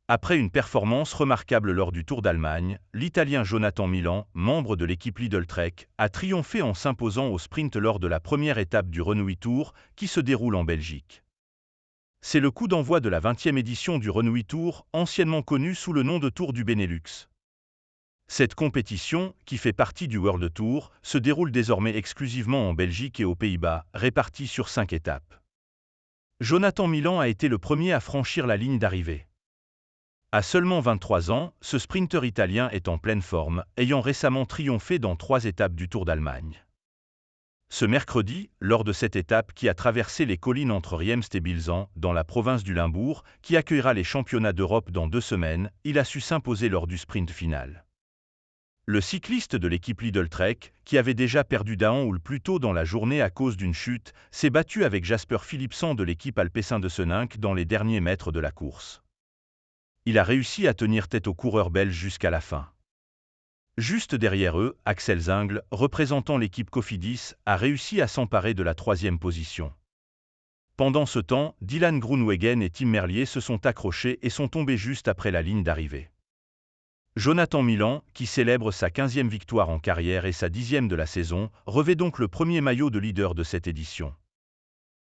Après une performance remarquable lors du Tour d'Allemagne, l'Italien Jonathan Milan, membre de l'équipe Lidl Trek, a triomphé en s'imposant au sprint lors de la première étape du Renouille Tour, qui se déroule en Belgique. C'est le coup d'envoi de la 20e édition du Renouille Tour, anciennement connu sous le nom de Tour du Benelux. Cette compétition, qui fait partie du World Tour, se déroule désormais exclusivement en Belgique et aux Pays-Bas, répartie sur 5 étapes. Jonathan Milan a été le premier à franchir la ligne d'arrivée. À seulement 23 ans, ce sprinter italien est en pleine forme, ayant récemment triomphé dans 3 étapes du Tour d'Allemagne. Ce mercredi, lors de cette étape qui a traversé les collines entre Riemst et Bilzan, dans la province du Limbourg, qui accueillera les championnats d'Europe dans 2 semaines, il a su s'imposer lors du sprint final. Le cycliste de l'équipe Lidl Trek, qui avait déjà perdu d'Aon plus tôt dans la journée à cause d'une chute, s'est battu avec Jasper Philipsen de l'équipe Alpecin de Senink dans les derniers mètres de la course. Il a réussi à tenir tête aux coureurs belges jusqu'à la fin. Juste derrière eux, Axel Zingel, représentant l'équipe Cofidis, a réussi à s'emparer de la 3e position. Pendant ce temps, Dylan Groenewegen et Tim Merlier se sont accrochés et sont tombés juste après la ligne d'arrivée. Jonathan Milan, qui célèbre sa 15e victoire en carrière et sa 10e de la saison, revêt donc le premier maillot de leader de cette édition.